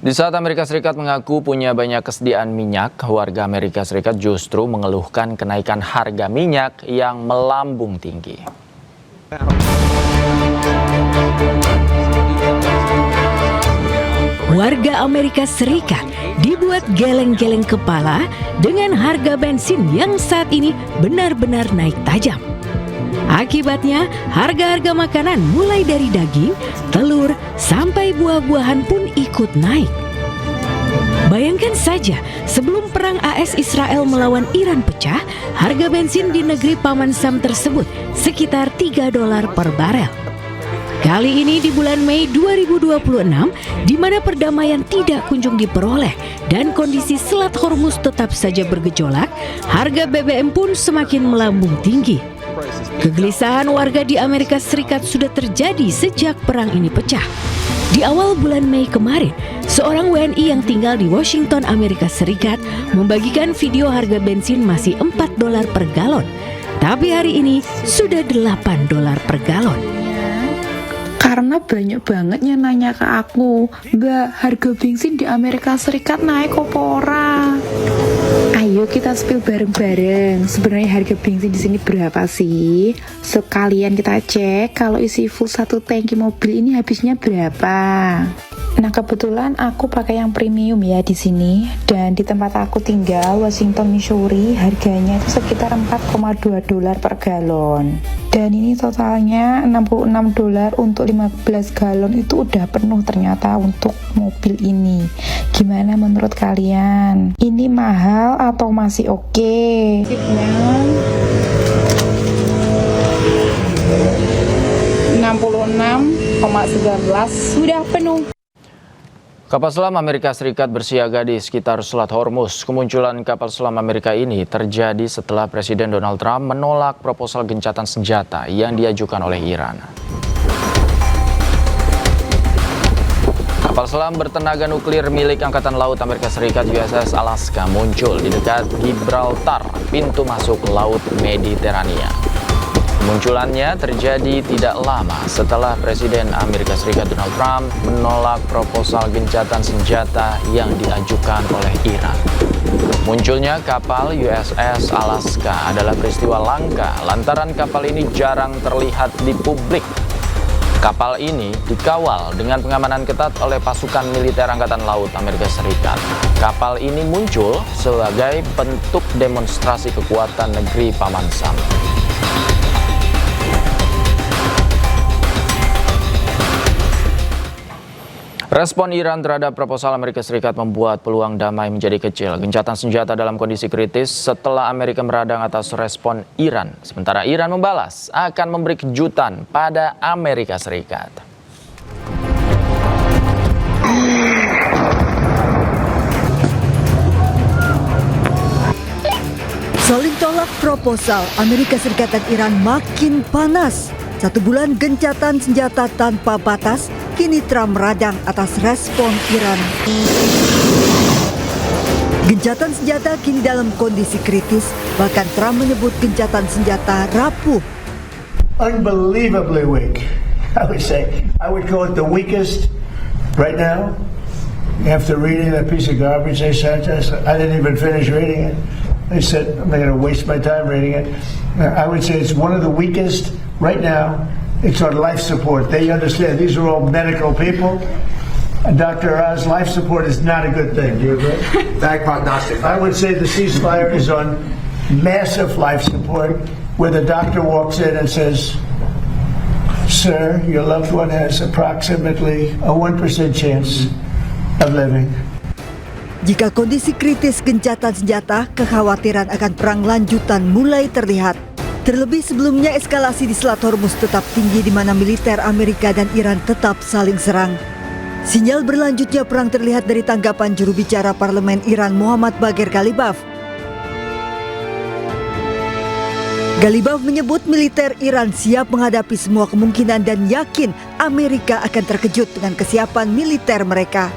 Di saat Amerika Serikat mengaku punya banyak kesediaan minyak, warga Amerika Serikat justru mengeluhkan kenaikan harga minyak yang melambung tinggi. Warga Amerika Serikat dibuat geleng-geleng kepala dengan harga bensin yang saat ini benar-benar naik tajam. Akibatnya, harga-harga makanan mulai dari daging, telur, sampai buah-buahan pun ikut naik. Bayangkan saja, sebelum perang AS Israel melawan Iran pecah, harga bensin di negeri Paman Sam tersebut sekitar $3 per barel. Kali ini di bulan Mei 2026, di mana perdamaian tidak kunjung diperoleh dan kondisi Selat Hormuz tetap saja bergejolak, harga BBM pun semakin melambung tinggi. Kegelisahan warga di Amerika Serikat sudah terjadi sejak perang ini pecah. Di awal bulan Mei kemarin, seorang WNI yang tinggal di Washington, Amerika Serikat membagikan video harga bensin masih $4 per galon. Tapi hari ini sudah $8 per galon. Karena banyak banget yang nanya ke aku, Mbak, harga bensin di Amerika Serikat naik kok ora? Ayo kita spill bareng-bareng. Sebenarnya harga bensin di sini berapa sih? Sekalian kita cek kalau isi full satu tangki mobil ini habisnya berapa. Nah, kebetulan aku pakai yang premium ya di sini, dan di tempat aku tinggal, Washington, Missouri, harganya itu sekitar $4,2 per galon. Dan ini totalnya $66 untuk 15 galon, itu udah penuh ternyata untuk mobil ini. Gimana menurut kalian? Ini mahal atau masih oke? Tipnya 66,19 sudah penuh. Kapal selam Amerika Serikat bersiaga di sekitar Selat Hormuz. Kemunculan kapal selam Amerika ini terjadi setelah Presiden Donald Trump menolak proposal gencatan senjata yang diajukan oleh Iran. Kapal selam bertenaga nuklir milik Angkatan Laut Amerika Serikat USS Alaska muncul di dekat Gibraltar, pintu masuk Laut Mediterania. Kemunculannya terjadi tidak lama setelah Presiden Amerika Serikat Donald Trump menolak proposal gencatan senjata yang diajukan oleh Iran. Munculnya kapal USS Alaska adalah peristiwa langka lantaran kapal ini jarang terlihat di publik. Kapal ini dikawal dengan pengamanan ketat oleh pasukan militer Angkatan Laut Amerika Serikat. Kapal ini muncul sebagai bentuk demonstrasi kekuatan negeri Paman Sam. Respon Iran terhadap proposal Amerika Serikat membuat peluang damai menjadi kecil. Gencatan senjata dalam kondisi kritis setelah Amerika meradang atas respon Iran. Sementara Iran membalas akan memberi kejutan pada Amerika Serikat. Saling tolak proposal Amerika Serikat dan Iran makin panas. 1 bulan gencatan senjata tanpa batas, kini Trump meradang atas respon Iran. Gencatan senjata kini dalam kondisi kritis, bahkan Trump menyebut gencatan senjata rapuh. Unbelievably weak, I would say. I would call it the weakest right now. After reading that piece of garbage they sent us, I didn't even finish reading it. They said I'm not going to waste my time reading it. I would say it's one of the weakest right now. It's on life support. They understand these are all medical people. Dr. Oz, life support is not a good thing. Do you agree? Bad prognostic. I would say the ceasefire is on massive life support, where the doctor walks in and says, "Sir, your loved one has approximately a 1% chance of living." Jika kondisi kritis gencatan senjata, kekhawatiran akan perang lanjutan mulai terlihat. Terlebih sebelumnya eskalasi di Selat Hormuz tetap tinggi di mana militer Amerika dan Iran tetap saling serang. Sinyal berlanjutnya perang terlihat dari tanggapan juru bicara parlemen Iran Muhammad Bagher Ghalibaf. Ghalibaf menyebut militer Iran siap menghadapi semua kemungkinan dan yakin Amerika akan terkejut dengan kesiapan militer mereka.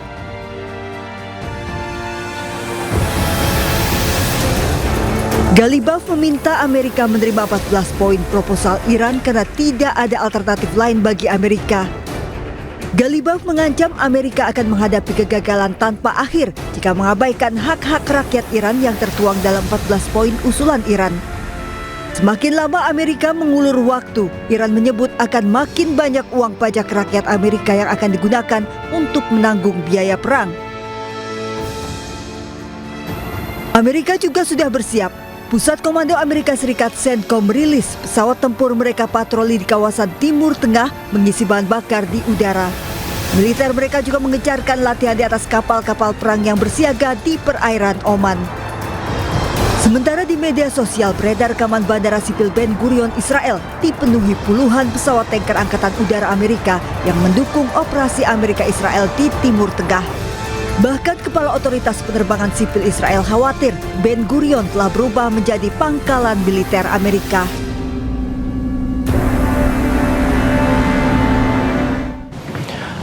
Ghalibaf meminta Amerika menerima 14 poin proposal Iran karena tidak ada alternatif lain bagi Amerika. Galibaf mengancam Amerika akan menghadapi kegagalan tanpa akhir jika mengabaikan hak-hak rakyat Iran yang tertuang dalam 14 poin usulan Iran. Semakin lama Amerika mengulur waktu, Iran menyebut akan makin banyak uang pajak rakyat Amerika yang akan digunakan untuk menanggung biaya perang. Amerika juga sudah bersiap. Pusat Komando Amerika Serikat CENTCOM merilis pesawat tempur mereka patroli di kawasan Timur Tengah mengisi bahan bakar di udara. Militer mereka juga mengejarkan latihan di atas kapal-kapal perang yang bersiaga di perairan Oman. Sementara di media sosial beredar rekaman Bandara Sipil Ben Gurion Israel dipenuhi puluhan pesawat tanker Angkatan Udara Amerika yang mendukung operasi Amerika Israel di Timur Tengah. Bahkan Kepala Otoritas Penerbangan Sipil Israel khawatir Ben Gurion telah berubah menjadi pangkalan militer Amerika.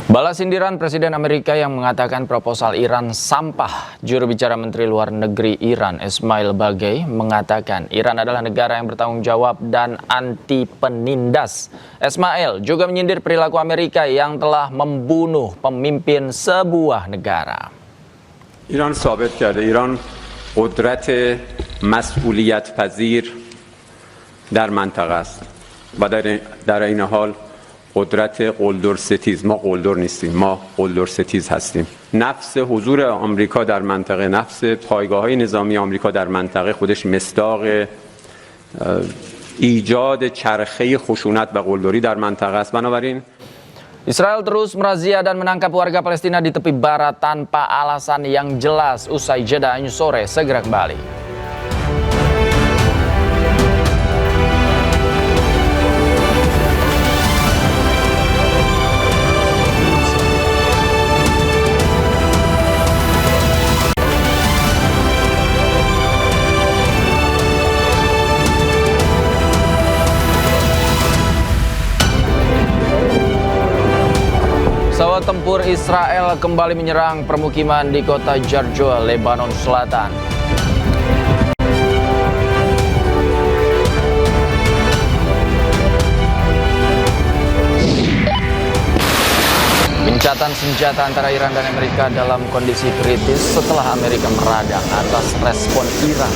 Balas sindiran Presiden Amerika yang mengatakan proposal Iran sampah. Juru bicara Menteri Luar Negeri Iran, Ismail Bagei, mengatakan Iran adalah negara yang bertanggung jawab dan anti penindas. Ismail juga menyindir perilaku Amerika yang telah membunuh pemimpin sebuah negara. Iran ثابت کرده ایران قدرت مسئولیت پذیر در منطقه است و در این حال قدرت قلدر ستیز. ما قلدر نیستیم، ما قلدر ستیز هستیم. نفس حضور آمریکا در منطقه، نفس پایگاه‌های نظامی آمریکا در منطقه خودش مصداق ایجاد چرخه خشونت و قلدری در منطقه است. بنابراین Israel terus merazia dan menangkap warga Palestina di tepi barat tanpa alasan yang jelas. Usai jeda News Sore segera kembali. Pesawat tempur Israel kembali menyerang permukiman di kota Jarjoa, Lebanon Selatan. Gencatan senjata antara Iran dan Amerika dalam kondisi kritis setelah Amerika meradang atas respon Iran.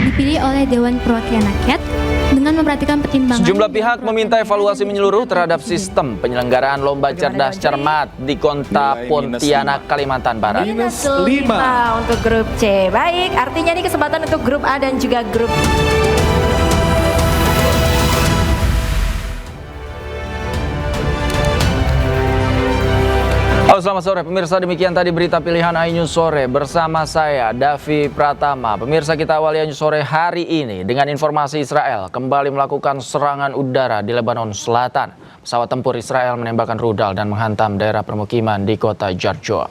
Dipilih oleh Dewan Perwakilan Rakyat dengan memperhatikan pertimbangan. Sejumlah pihak meminta evaluasi menyeluruh terhadap sistem penyelenggaraan lomba cerdas cermat di Kota Pontianak, Kalimantan Barat. -5 untuk grup C. Baik, artinya ini kesempatan untuk grup A dan juga grup Halo, selamat sore pemirsa, demikian tadi berita pilihan iNews Sore bersama saya Davi Pratama. Pemirsa, kita awali iNews Sore hari ini dengan informasi Israel kembali melakukan serangan udara di Lebanon Selatan. Pesawat tempur Israel menembakkan rudal dan menghantam daerah permukiman di kota Jarjoa.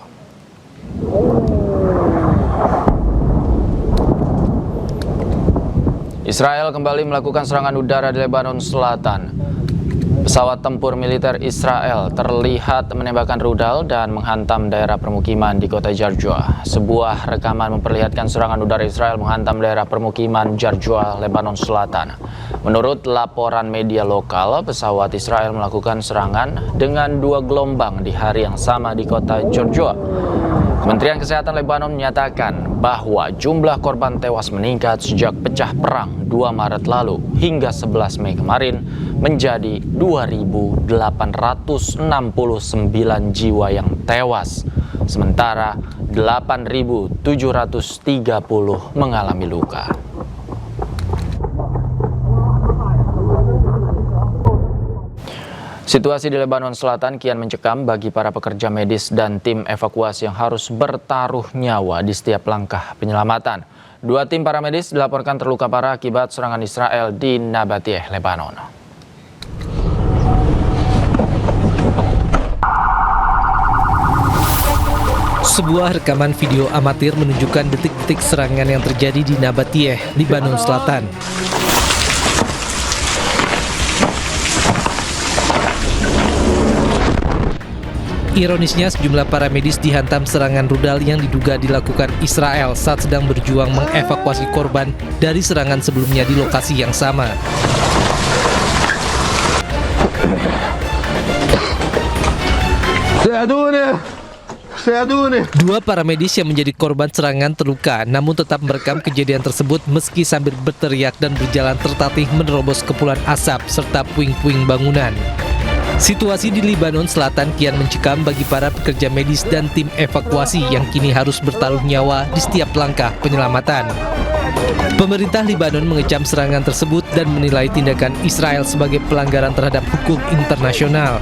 Israel kembali melakukan serangan udara di Lebanon Selatan. Pesawat tempur militer Israel terlihat menembakkan rudal dan menghantam daerah permukiman di kota Jarjoa. Sebuah rekaman memperlihatkan serangan udara Israel menghantam daerah permukiman Jarjoa, Lebanon Selatan. Menurut laporan media lokal, pesawat Israel melakukan serangan dengan 2 gelombang di hari yang sama di kota Jarjoa. Kementerian Kesehatan Lebanon menyatakan bahwa jumlah korban tewas meningkat sejak pecah perang 2 Maret lalu hingga 11 Mei kemarin menjadi 2.869 jiwa yang tewas, sementara 8.730 mengalami luka. Situasi di Lebanon Selatan kian mencekam bagi para pekerja medis dan tim evakuasi yang harus bertaruh nyawa di setiap langkah penyelamatan. 2 tim para medis dilaporkan terluka parah akibat serangan Israel di Nabatiyeh, Lebanon. Sebuah rekaman video amatir menunjukkan detik-detik serangan yang terjadi di Nabatiyeh, Lebanon Selatan. Ironisnya, sejumlah para medis dihantam serangan rudal yang diduga dilakukan Israel saat sedang berjuang mengevakuasi korban dari serangan sebelumnya di lokasi yang sama. Dua para medis yang menjadi korban serangan terluka, namun tetap merekam kejadian tersebut meski sambil berteriak dan berjalan tertatih menerobos kepulan asap serta puing-puing bangunan. Situasi di Lebanon Selatan kian mencekam bagi para pekerja medis dan tim evakuasi yang kini harus bertaruh nyawa di setiap langkah penyelamatan. Pemerintah Lebanon mengecam serangan tersebut dan menilai tindakan Israel sebagai pelanggaran terhadap hukum internasional.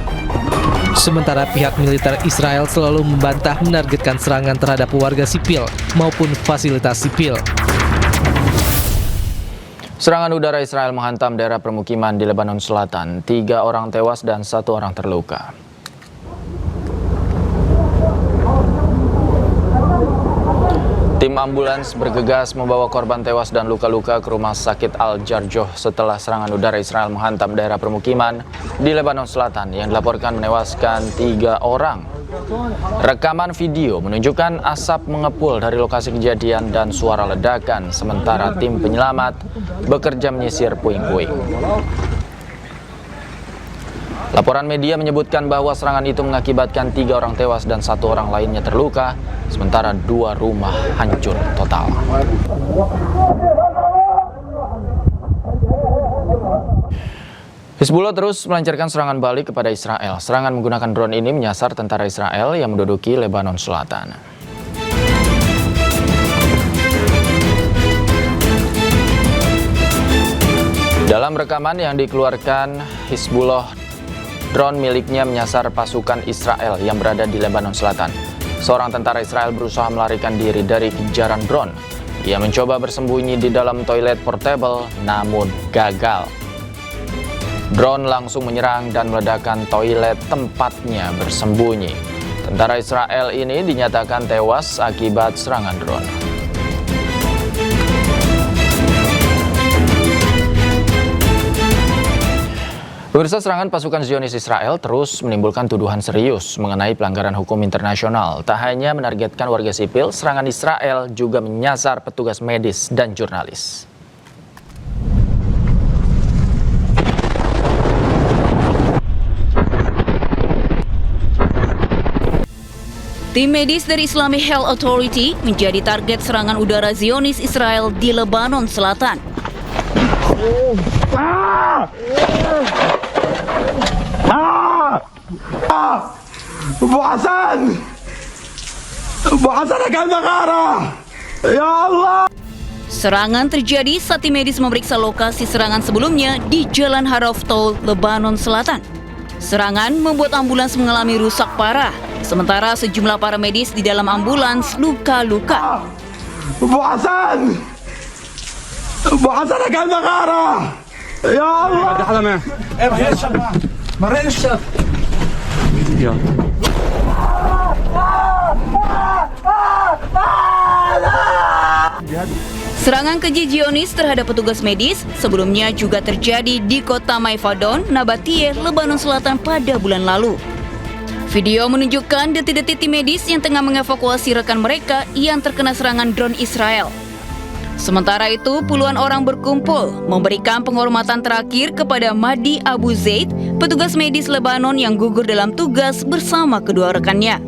Sementara pihak militer Israel selalu membantah menargetkan serangan terhadap warga sipil maupun fasilitas sipil. Serangan udara Israel menghantam daerah permukiman di Lebanon Selatan. 3 orang tewas dan 1 orang terluka. Tim ambulans bergegas membawa korban tewas dan luka-luka ke Rumah Sakit Al-Jarjoh setelah serangan udara Israel menghantam daerah permukiman di Lebanon Selatan yang dilaporkan menewaskan 3 orang. Rekaman video menunjukkan asap mengepul dari lokasi kejadian dan suara ledakan, sementara tim penyelamat bekerja menyisir puing-puing. Laporan media menyebutkan bahwa serangan itu mengakibatkan 3 orang tewas dan 1 orang lainnya terluka, sementara 2 rumah hancur total. Hizbullah terus melancarkan serangan balik kepada Israel. Serangan menggunakan drone ini menyasar tentara Israel yang menduduki Lebanon Selatan. Dalam rekaman yang dikeluarkan Hizbullah, drone miliknya menyasar pasukan Israel yang berada di Lebanon Selatan. Seorang tentara Israel berusaha melarikan diri dari kejaran drone. Ia mencoba bersembunyi di dalam toilet portable, namun gagal. Drone langsung menyerang dan meledakkan toilet tempatnya bersembunyi. Tentara Israel ini dinyatakan tewas akibat serangan drone. Pemirsa, serangan pasukan Zionis Israel terus menimbulkan tuduhan serius mengenai pelanggaran hukum internasional. Tak hanya menargetkan warga sipil, serangan Israel juga menyasar petugas medis dan jurnalis. Tim medis dari Islamic Health Authority menjadi target serangan udara Zionis Israel di Lebanon Selatan. Ya Allah! Serangan terjadi saat tim medis memeriksa lokasi serangan sebelumnya di Jalan Harov Tol, Lebanon Selatan. Serangan membuat ambulans mengalami rusak parah, sementara sejumlah para medis di dalam ambulans luka-luka. Bahasan akan makara! Ya Allah! Serangan keji Zionis terhadap petugas medis sebelumnya juga terjadi di kota Maifadon, Nabatiyeh, Lebanon Selatan pada bulan lalu. Video menunjukkan detik-detik tim medis yang tengah mengevakuasi rekan mereka yang terkena serangan drone Israel. Sementara itu, puluhan orang berkumpul memberikan penghormatan terakhir kepada Mahdi Abu Zaid, petugas medis Lebanon yang gugur dalam tugas bersama kedua rekannya.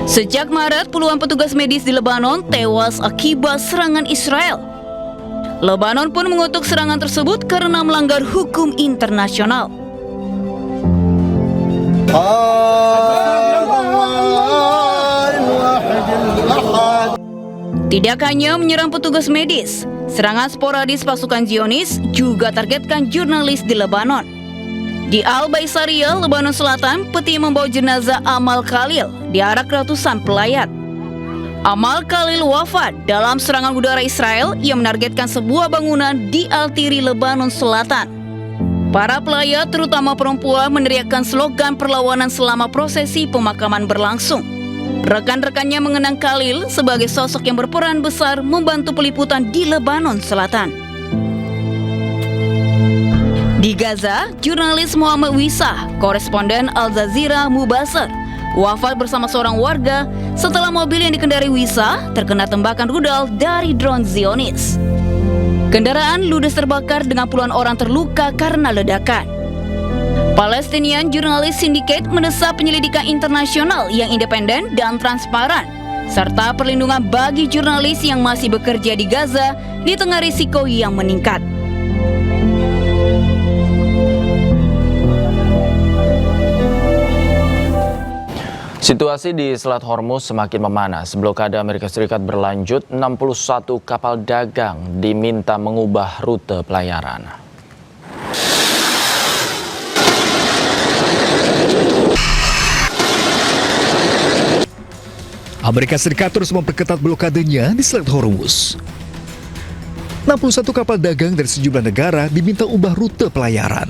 Sejak Maret, puluhan petugas medis di Lebanon tewas akibat serangan Israel. Lebanon pun mengutuk serangan tersebut karena melanggar hukum internasional. Tidak hanya menyerang petugas medis, serangan sporadis pasukan Zionis juga targetkan jurnalis di Lebanon. Di Al-Baisariyah, Lebanon Selatan, peti membawa jenazah Amal Khalil diarak ratusan pelayat. Amal Khalil wafat dalam serangan udara Israel yang menargetkan sebuah bangunan di Al-Tiri, Lebanon Selatan. Para pelayat, terutama perempuan, meneriakkan slogan perlawanan selama prosesi pemakaman berlangsung. Rekan-rekannya mengenang Khalil sebagai sosok yang berperan besar membantu peliputan di Lebanon Selatan. Di Gaza, jurnalis Muhammad Wisah, koresponden Al Jazeera Mubasir, wafat bersama seorang warga setelah mobil yang dikendari Wisa terkena tembakan rudal dari drone Zionis. Kendaraan ludes terbakar dengan puluhan orang terluka karena ledakan. Palestinian Journalist Syndicate mendesak penyelidikan internasional yang independen dan transparan, serta perlindungan bagi jurnalis yang masih bekerja di Gaza di tengah risiko yang meningkat. Situasi di Selat Hormuz semakin memanas. Blokade Amerika Serikat berlanjut, 61 kapal dagang diminta mengubah rute pelayaran. Amerika Serikat terus memperketat blokadenya di Selat Hormuz. 61 kapal dagang dari sejumlah negara diminta ubah rute pelayaran.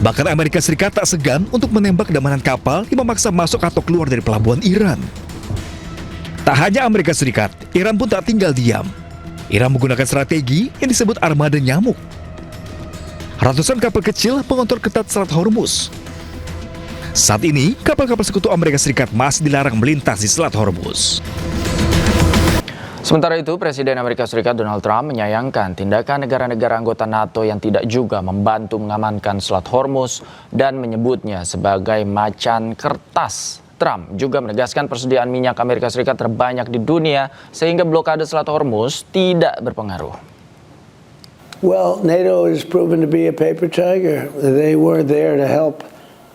Bahkan Amerika Serikat tak segan untuk menembak damanan kapal yang memaksa masuk atau keluar dari pelabuhan Iran. Tak hanya Amerika Serikat, Iran pun tak tinggal diam. Iran menggunakan strategi yang disebut armada nyamuk. Ratusan kapal kecil pengontrol ketat Selat Hormuz. Saat ini, kapal-kapal sekutu Amerika Serikat masih dilarang melintas di Selat Hormuz. Sementara itu, Presiden Amerika Serikat Donald Trump menyayangkan tindakan negara-negara anggota NATO yang tidak juga membantu mengamankan Selat Hormuz dan menyebutnya sebagai macan kertas. Trump juga menegaskan persediaan minyak Amerika Serikat terbanyak di dunia sehingga blokade Selat Hormuz tidak berpengaruh. Well, NATO is proven to be a paper tiger. They were there to help.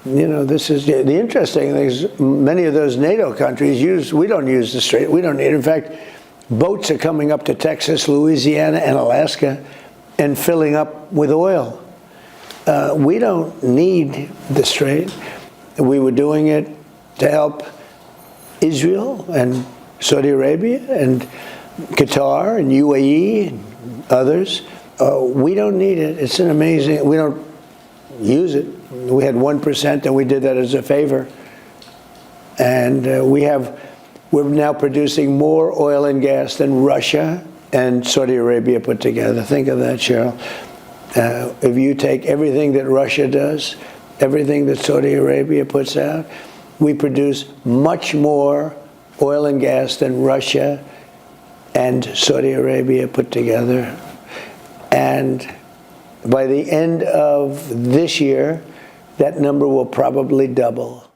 You know, this is the interesting thing is many of those NATO countries we don't use the strait. We don't need. In fact, boats are coming up to Texas, Louisiana, and Alaska and filling up with oil. We don't need the strait. We were doing it to help Israel and Saudi Arabia and Qatar and UAE and others. We don't need it. It's an amazing, we don't use it. We had 1% and we did that as a favor. And we're now producing more oil and gas than Russia and Saudi Arabia put together. Think of that, Cheryl. If you take everything that Russia does, everything that Saudi Arabia puts out, we produce much more oil and gas than Russia and Saudi Arabia put together. And by the end of this year, that number will probably double.